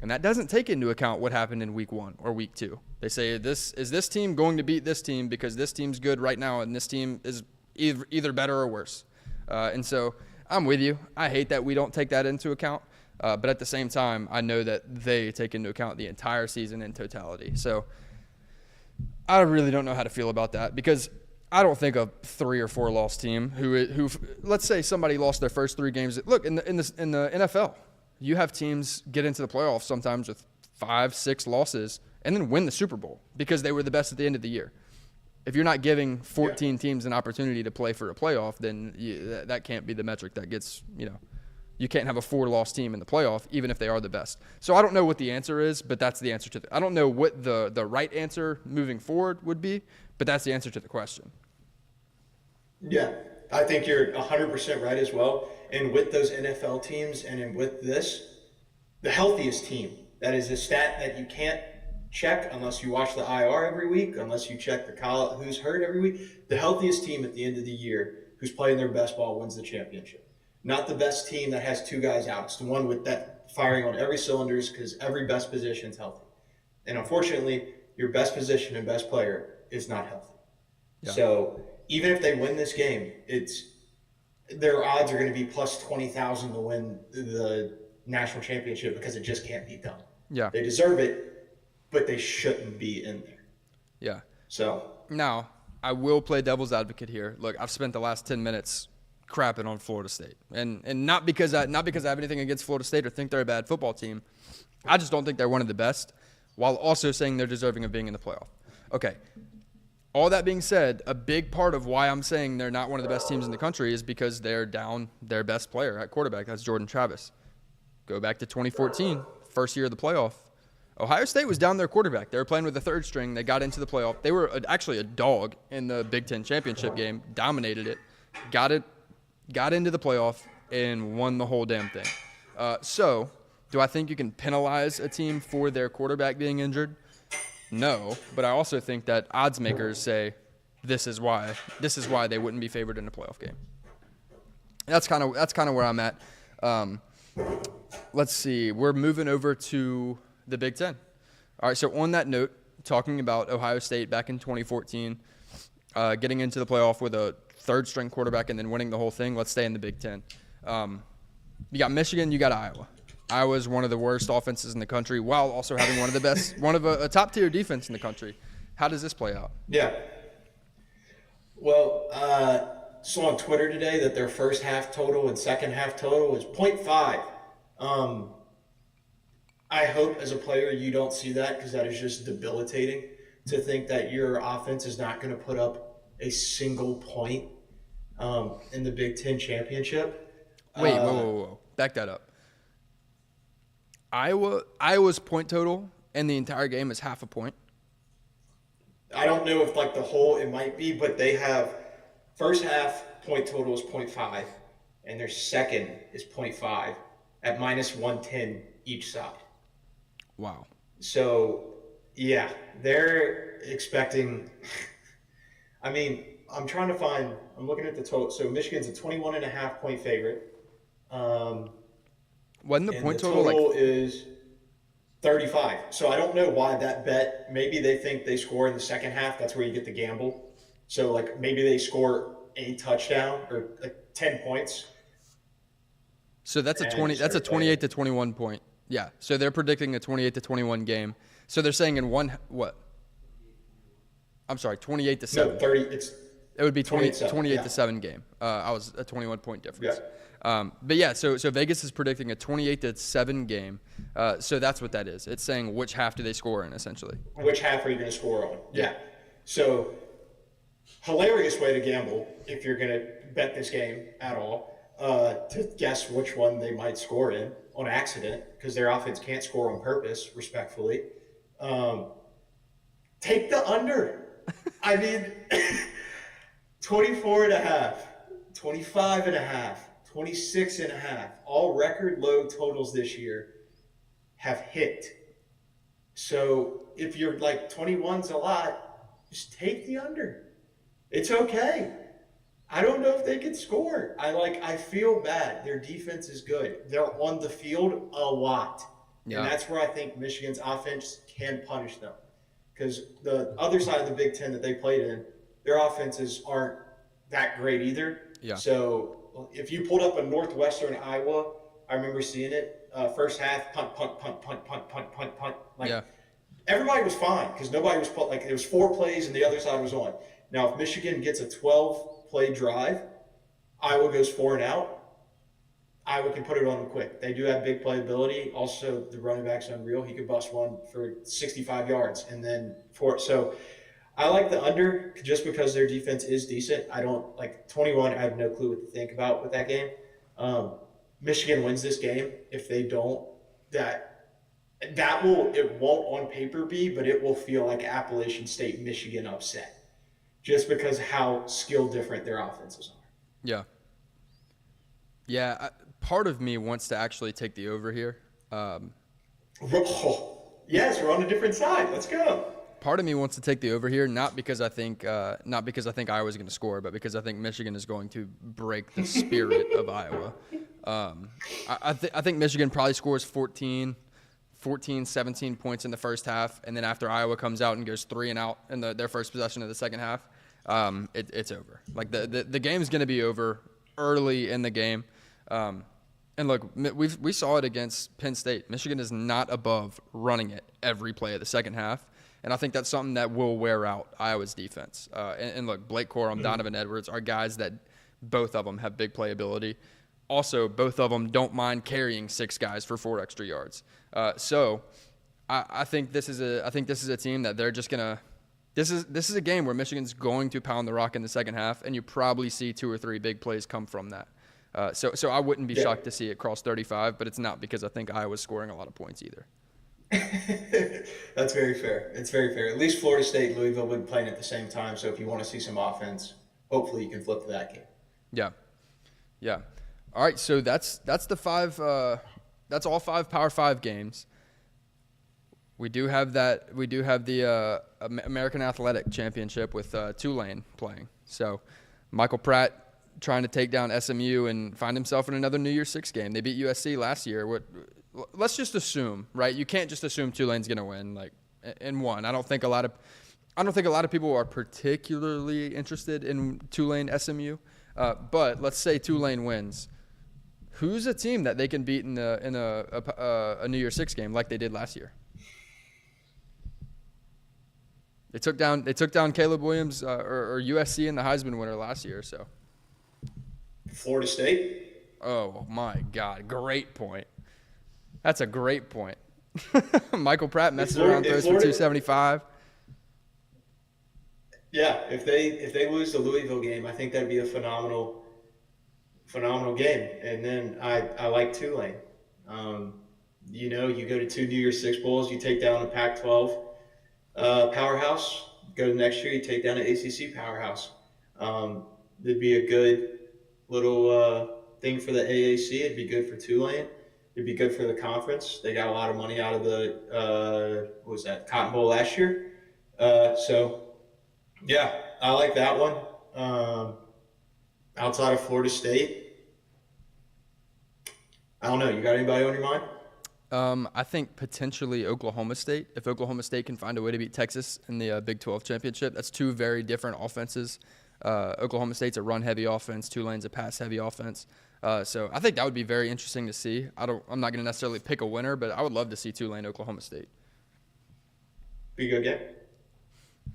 And that doesn't take into account what happened in week 1 or week 2. They say, is this team going to beat this team because this team's good right now and this team is either better or worse? And so I'm with you. I hate that we don't take that into account. But at the same time, I know that they take into account the entire season in totality. So I really don't know how to feel about that, because I don't think a 3 or 4 loss team who let's say somebody lost their first 3 games. Look, in the NFL, you have teams get into the playoffs sometimes with 5, 6 losses and then win the Super Bowl because they were the best at the end of the year. If you're not giving 14 teams an opportunity to play for a playoff, then that can't be the metric that gets, you can't have a 4-loss team in the playoff, even if they are the best. So I don't know what the answer is, but that's the answer to I don't know what the right answer moving forward would be, but that's the answer to the question. Yeah, I think you're 100% right as well. And with those NFL teams and with this, the healthiest team, that is a stat that you can't check unless you watch the IR every week, unless you check who's hurt every week. The healthiest team at the end of the year who's playing their best ball wins the championship. Not the best team that has 2 guys out. It's the one with that firing on every cylinders because every best position is healthy. And unfortunately, your best position and best player is not healthy. Yeah. So even if they win this game, their odds are going to be plus 20,000 to win the national championship because it just can't be done. Yeah. They deserve it, but they shouldn't be in there. Yeah. So now I will play devil's advocate here. Look, I've spent the last 10 minutes crapping on Florida State, and not because I have anything against Florida State or think they're a bad football team. I just don't think they're one of the best, while also saying they're deserving of being in the playoff. Okay. All that being said, a big part of why I'm saying they're not one of the best teams in the country is because they're down their best player at quarterback. That's Jordan Travis. Go back to 2014, first year of the playoff. Ohio State was down their quarterback. They were playing with the 3rd string. They got into the playoff. They were actually a dog in the Big Ten championship game, dominated it, got into the playoff, and won the whole damn thing. So do I think you can penalize a team for their quarterback being injured? No, but I also think that odds makers say this is why they wouldn't be favored in a playoff game. That's kind of where I'm at. Let's see. We're moving over to the Big Ten. All right. So on that note, talking about Ohio State back in 2014, getting into the playoff with a 3rd string quarterback and then winning the whole thing. Let's stay in the Big Ten. You got Michigan. You got Iowa. Iowa's one of the worst offenses in the country, while also having one of the best, a top-tier defense in the country. How does this play out? Yeah. Well, saw on Twitter today that their first half total and second half total was 0.5. I hope as a player you don't see that, because that is just debilitating to think that your offense is not going to put up a single point in the Big Ten championship. Wait, whoa. Back that up. Iowa's point total in the entire game is half a point. I don't know if it might be, but they have first half point total is 0.5 and their second is 0.5 at minus 110 each side. Wow. So yeah, they're expecting, I'm looking at the total. So Michigan's a 21.5 point favorite. Wasn't the point total is 35. So I don't know why that bet. Maybe they think they score in the second half. That's where you get the gamble. So maybe they score a touchdown or 10 points. So that's a 28 to 21 point. Yeah. So they're predicting a 28 to 21 game. So they're saying in one what? I'm sorry, 28 to 7. No, 30. It would be 28 yeah. to 7 game. I was a 21 point difference. Yeah. But yeah, so Vegas is predicting a 28 to 7 game. So that's what that is. It's saying which half do they score in, essentially. Which half are you going to score on? Yeah. So hilarious way to gamble if you're going to bet this game at all, to guess which one they might score in on accident, because their offense can't score on purpose, respectfully. Take the under. 24 and a half, 25 and a half. 26 and a half, all record low totals this year have hit So if you're like 21's a lot, just take the under. It's okay. I don't know if they can score. I feel bad. Their defense is good. They're on the field a lot. And Yeah. that's where I think Michigan's offense can punish them. Because the other side of the Big Ten that they played in, their offenses aren't that great either. Yeah. So if you pulled up a Northwestern Iowa, I remember seeing it. First half, punt, punt, punt, punt, punt, punt, punt, punt. Yeah. Everybody was fine because nobody was it was 4 plays and the other side was on. Now if Michigan gets a 12-play drive, Iowa goes 4 and out. Iowa can put it on them quick. They do have big playability. Also, the running back's unreal. He could bust one for 65 yards and then so I like the under just because their defense is decent. I don't like 21. I have no clue what to think about with that game. Michigan wins this game. If they don't, it won't on paper be, but it will feel like Appalachian State Michigan upset just because how skill different their offenses are. Yeah. Yeah. Part of me wants to actually take the over here. Yes, we're on a different side. Let's go. Part of me wants to take the over here, not because I think Iowa's going to score, but because I think Michigan is going to break the spirit of Iowa. I think Michigan probably scores 14, 17 points in the first half, and then after Iowa comes out and goes 3 and out in their first possession of the second half, it's over. Like the game's going to be over early in the game. And look, we saw it against Penn State. Michigan is not above running it every play of the second half. And I think that's something that will wear out Iowa's defense. And look, Blake Corum, Donovan Edwards are guys that both of them have big playability. Also, both of them don't mind carrying 6 guys for 4 extra yards. So I think this is a team that they're just gonna. This is a game where Michigan's going to pound the rock in the second half, and you probably see 2 or 3 big plays come from that. So I wouldn't be shocked to see it cross 35, but it's not because I think Iowa's scoring a lot of points either. That's very fair. It's very fair. At least Florida State and Louisville would be playing at the same time. So if you want to see some offense, hopefully you can flip to that game. Yeah. Yeah. All right. So that's the 5. That's all 5 Power 5 games. We do have the American Athletic Championship with Tulane playing. So Michael Pratt trying to take down SMU and find himself in another New Year's Six game. They beat USC last year. Let's just assume, right? You can't just assume Tulane's going to win like in one. I don't think a lot of people are particularly interested in Tulane SMU. But let's say Tulane wins. Who's a team that they can beat in a New Year's Six game like they did last year? They took down Caleb Williams or USC in the Heisman winner last year. So Florida State. Oh my God! Great point. That's a great point. Michael Pratt messes around, throws for 275. Yeah, if they lose the Louisville game, I think that'd be a phenomenal game. And then I like Tulane. You go to 2 New Year's Six bowls, you take down a Pac-12 powerhouse. Go to next year, you take down an ACC powerhouse. It'd be a good little thing for the AAC. It'd be good for Tulane. It'd be good for the conference. They got a lot of money out of the Cotton Bowl last year. So yeah, I like that one. Outside of Florida State, I don't know. You got anybody on your mind? I think potentially Oklahoma State. If Oklahoma State can find a way to beat Texas in the Big 12 championship, that's 2 very different offenses. Oklahoma State's a run-heavy offense. Tulane's a pass-heavy offense. So I think that would be very interesting to see. I'm not going to necessarily pick a winner, but I would love to see Tulane, Oklahoma State. Be a good game.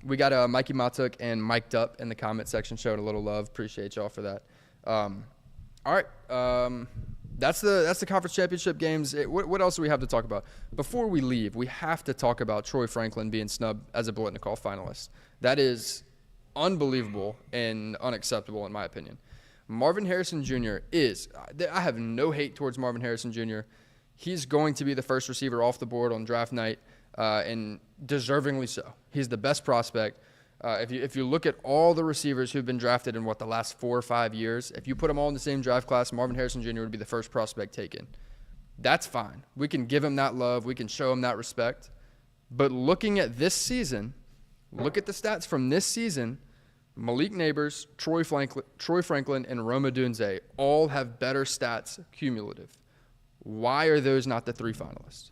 We got Mikey Matuk and Mic'd Up in the comment section showing a little love. Appreciate y'all for that. All right. That's the conference championship games. What else do we have to talk about? Before we leave, we have to talk about Troy Franklin being snubbed as a Biletnikoff finalist. That is unbelievable and unacceptable in my opinion. Marvin Harrison Jr. I have no hate towards Marvin Harrison Jr. He's going to be the first receiver off the board on draft night, and deservingly so. He's the best prospect. If you look at all the receivers who've been drafted in the last 4 or 5 years, if you put them all in the same draft class, Marvin Harrison Jr. would be the first prospect taken. That's fine. We can give him that love. We can show him that respect. But looking at this season, look at the stats from this season, Malik Neighbors, Troy Franklin, and Rome Odunze all have better stats cumulative. Why are those not the 3 finalists?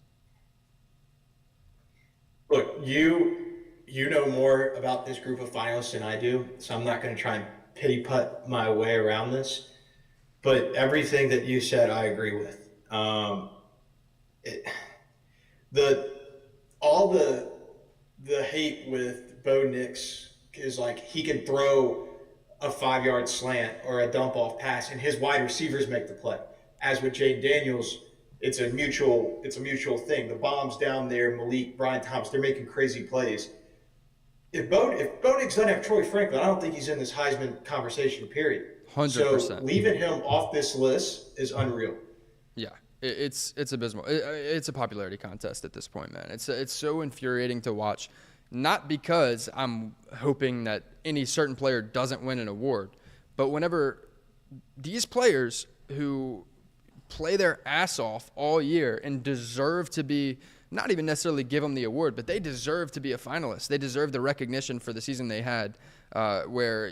Look, you know more about this group of finalists than I do, so I'm not going to try and pity putt my way around this. But everything that you said, I agree with. All the hate with Bo Nix is like he can throw a 5-yard slant or a dump off pass, and his wide receivers make the play. As with Jane Daniels, it's a mutual thing. The bombs down there, Malik, Brian Thomas, they're making crazy plays. If Bo Nix doesn't have Troy Franklin, I don't think he's in this Heisman conversation, period. 100%. So leaving him off this list is unreal. Yeah, it's abysmal. It's a popularity contest at this point, man. It's so infuriating to watch, not because I'm hoping that any certain player doesn't win an award, but whenever these players who play their ass off all year and deserve to be, not even necessarily give them the award, but they deserve to be a finalist. They deserve the recognition for the season they had, where,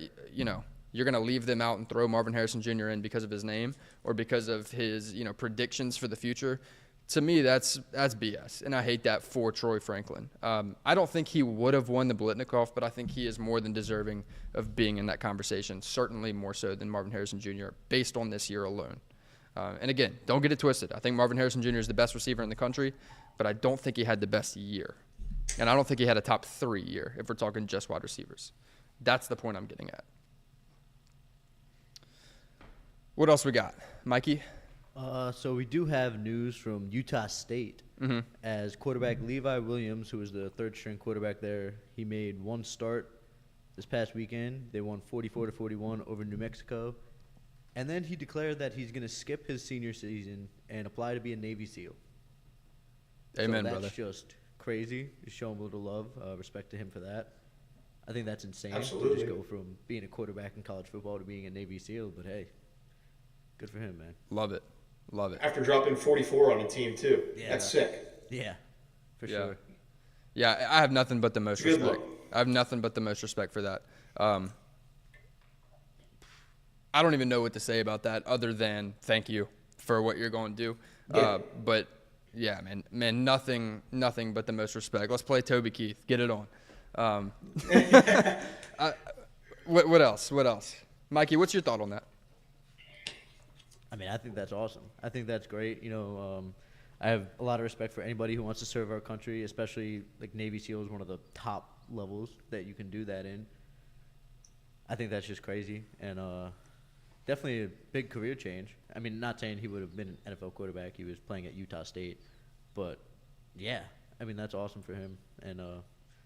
you're going to leave them out and throw Marvin Harrison Jr. in because of his name or because of his, predictions for the future. To me, that's BS, and I hate that for Troy Franklin. I don't think he would have won the Biletnikoff, but I think he is more than deserving of being in that conversation, certainly more so than Marvin Harrison Jr., based on this year alone. And again, don't get it twisted. I think Marvin Harrison Jr. is the best receiver in the country, but I don't think he had the best year. And I don't think he had a top 3 year if we're talking just wide receivers. That's the point I'm getting at. What else we got? Mikey? So we do have news from Utah State as quarterback Levi Williams, who was the third-string quarterback there, he made one start this past weekend. They won 44-41 over New Mexico. And then he declared that he's going to skip his senior season and apply to be a Navy SEAL. Amen, so brother. That's just crazy. Just show him a little love, respect to him for that. I think that's insane Absolutely. to just go from being a quarterback in college football to being a Navy SEAL. But, hey, good for him, man. Love it. Love it. After dropping 44 on a team, too. Yeah. That's sick. Yeah, for sure. Yeah, I have nothing but the most Good respect. look. I have nothing but the most respect for that. I don't even know what to say about that other than thank you for what you're going to do. Yeah. But, yeah, man, nothing but the most respect. Let's play Toby Keith. Get it on. What else? Mikey, what's your thought on that? I mean, I think that's awesome. I think that's great. I have a lot of respect for anybody who wants to serve our country, especially like Navy SEAL is one of the top levels that you can do that in. I think that's just crazy and definitely a big career change. I mean, not saying he would have been an NFL quarterback. He was playing at Utah State. But, yeah, I mean, that's awesome for him. And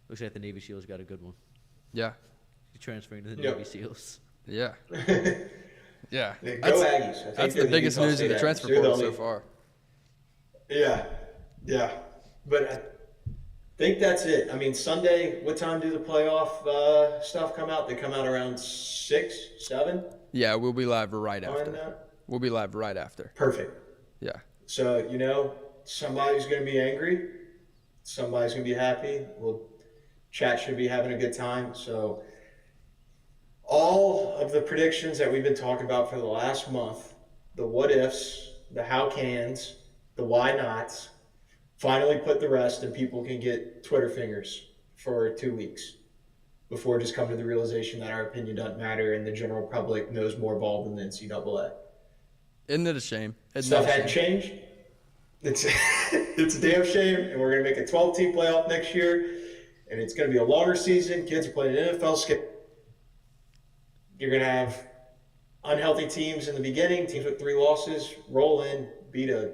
looks like the Navy SEALs got a good one. Yeah. He's transferring to the Navy SEALs. Yeah. Yeah. Go Aggies. That's the biggest news of the transfer portal so far. Yeah. But I think that's it. I mean, Sunday, what time do the playoff stuff come out? They come out around 6, 7? Yeah, we'll be live right after. We'll be live right after. Perfect. Yeah. So, somebody's going to be angry. Somebody's going to be happy. Chat should be having a good time. So, all of the predictions that we've been talking about for the last month, the what ifs, the how cans, the why nots, finally put the rest and people can get Twitter fingers for 2 weeks before just coming to the realization that our opinion doesn't matter and the general public knows more ball than the NCAA. Isn't it a shame? Stuff hadn't changed. It's a damn shame, and we're going to make a 12-team playoff next year, and it's going to be a longer season. Kids are playing NFL schedule. You're going to have unhealthy teams in the beginning, teams with 3 losses, roll in, beat a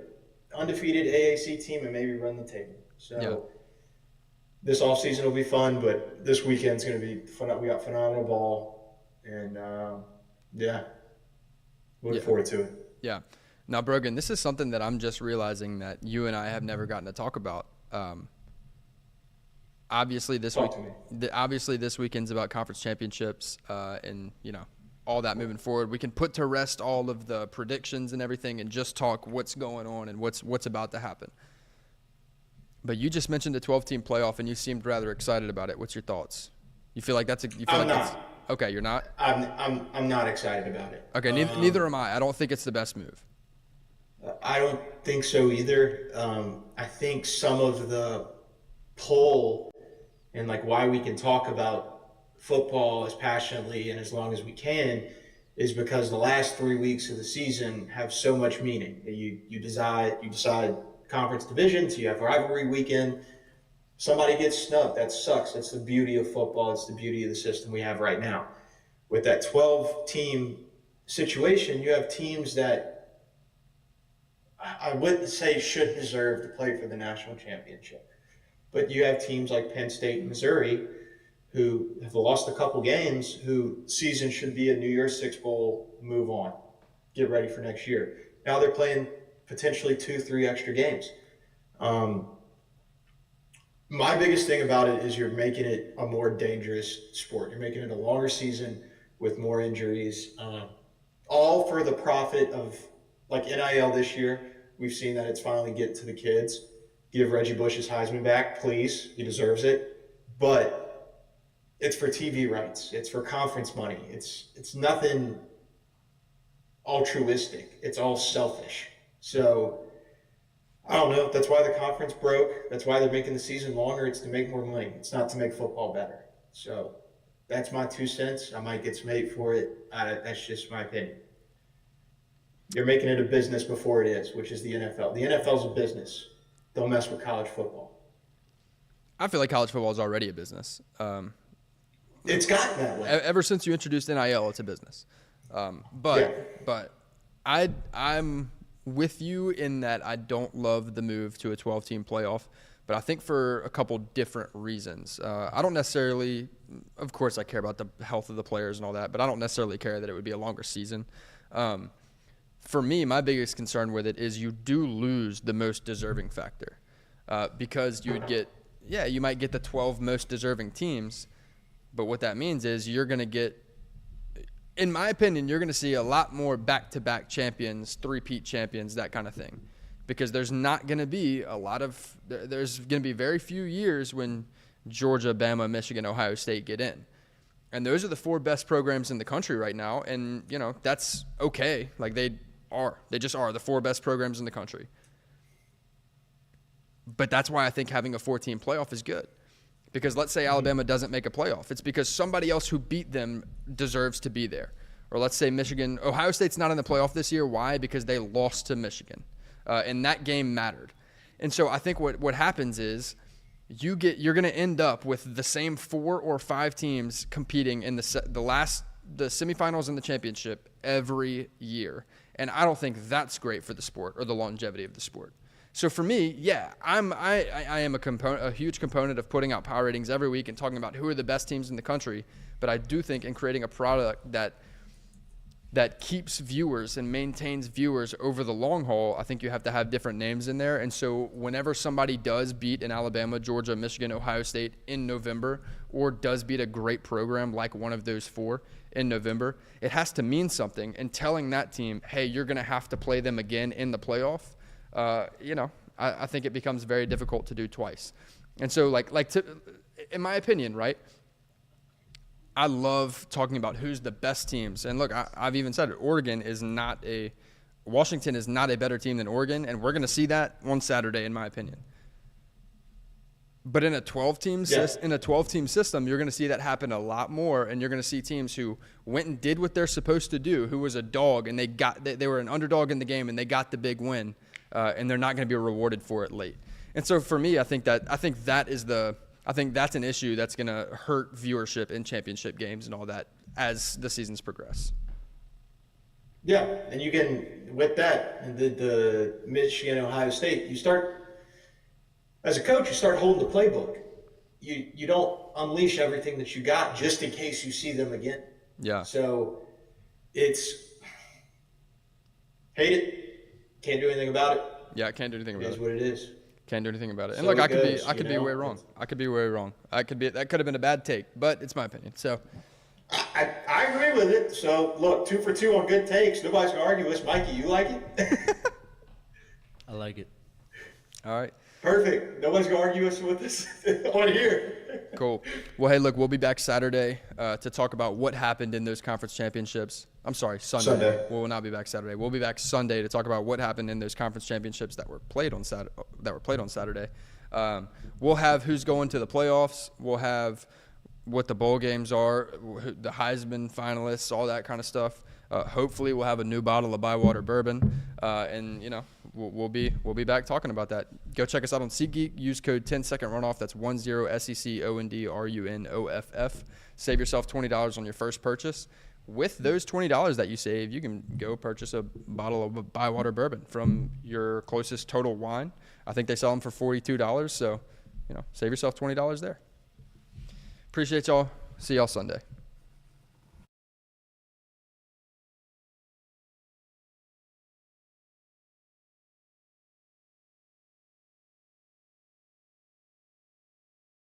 undefeated AAC team, and maybe run the table. So This offseason will be fun, but this weekend's going to be fun. We got phenomenal ball, and look forward to it. Yeah. Now, Brogan, this is something that I'm just realizing that you and I have never gotten to talk about. Obviously, this weekend's about conference championships and all that moving forward. We can put to rest all of the predictions and everything and just talk what's going on and what's about to happen. But you just mentioned the 12-team playoff, and you seemed rather excited about it. What's your thoughts? You feel like that's okay? You're not. I'm not excited about it. Okay, neither am I. I don't think it's the best move. I don't think so either. I think some of the pull and like why we can talk about football as passionately and as long as we can is because the last 3 weeks of the season have so much meaning. You decide conference divisions, you have rivalry weekend. Somebody gets snubbed. That sucks. That's the beauty of football. It's the beauty of the system we have right now. With that 12-team situation, you have teams that I wouldn't say should deserve to play for the national championship. But you have teams like Penn State and Missouri who have lost a couple games, who season should be a New Year's Six Bowl, move on, get ready for next year. Now they're playing potentially 2-3 extra games. My biggest thing about it is you're making it a more dangerous sport. You're making it a longer season with more injuries, all for the profit of like NIL this year. We've seen that it's finally getting to the kids. Give Reggie Bush his Heisman back, please. He deserves it. But it's for TV rights. It's for conference money. It's nothing altruistic. It's all selfish. So I don't know. That's why the conference broke. That's why they're making the season longer. It's to make more money. It's not to make football better. So that's my 2 cents. I might get some hate for it. That's just my opinion. You're making it a business before it is, which is the NFL. The NFL's a business. Don't mess with college football. I feel like college football is already a business. It's gotten that way. Ever since you introduced NIL, it's a business. But I'm with you in that I don't love the move to a 12-team playoff, but I think for a couple different reasons. I don't necessarily, of course I care about the health of the players and all that, but I don't necessarily care that it would be a longer season. For me, my biggest concern with it is you do lose the most deserving factor, because you might get the 12 most deserving teams, but what that means is you're going to get, in my opinion, you're going to see a lot more back-to-back champions, three-peat champions, that kind of thing, because there's not going to be there's going to be very few years when Georgia, Bama, Michigan, Ohio State get in. And those are the 4 best programs in the country right now, and, that's okay. Like, they just are the 4 best programs in the country. But that's why I think having a 14 playoff is good. Because let's say Alabama doesn't make a playoff. It's because somebody else who beat them deserves to be there. Or let's say Ohio State's not in the playoff this year. Why? Because they lost to Michigan. And that game mattered. And so I think what happens is you're going to end up with the same 4 or 5 teams competing in the semifinals and the championship every year. And I don't think that's great for the sport or the longevity of the sport. So for me, yeah, I am a huge component of putting out power ratings every week and talking about who are the best teams in the country. But I do think in creating a product that keeps viewers and maintains viewers over the long haul, I think you have to have different names in there. And so whenever somebody does beat an Alabama, Georgia, Michigan, Ohio State in November, or does beat a great program like one of those 4 in November, it has to mean something. And telling that team, hey, you're going to have to play them again in the playoff, I think it becomes very difficult to do twice. And so, in my opinion, right, I love talking about who's the best teams. And look, I've even said it. Washington is not a better team than Oregon, and we're going to see that on Saturday, in my opinion. But in a 12-team system, you're going to see that happen a lot more, and you're going to see teams who went and did what they're supposed to do, who was a dog, and they were an underdog in the game, and they got the big win, and they're not going to be rewarded for it late. And so for me, I think that's an issue that's going to hurt viewership in championship games and all that as the seasons progress. Yeah, and you can, with that, the Michigan, Ohio State, as a coach, you start holding the playbook. You don't unleash everything that you got just in case you see them again. Yeah. So it's hate it, can't do anything about it. Yeah, I can't do anything about it. It is what it is. Can't do anything about it. And So look, I it could be way wrong. I could be way wrong. That could have been a bad take, but it's my opinion. So I agree with it. So look, 2 for 2 on good takes. Nobody's gonna argue with us. Mikey, you like it? I like it. All right. Perfect. Nobody's going to argue us with this on here. Cool. Well, hey, look, we'll be back Saturday to talk about what happened in those conference championships. I'm sorry, Sunday. We will not be back Saturday. We'll be back Sunday to talk about what happened in those conference championships that were played on Saturday. We'll have who's going to the playoffs. We'll have what the bowl games are, the Heisman finalists, all that kind of stuff. Hopefully, we'll have a new bottle of Bywater bourbon, and we'll be back talking about that. Go check us out on SeatGeek. Use code 10second runoff. That's 10 SECONDRUNOFF. Save yourself $20 on your first purchase. With those $20 that you save, you can go purchase a bottle of Bywater bourbon from your closest Total Wine. I think they sell them for $42, so save yourself $20 there. Appreciate y'all. See y'all Sunday.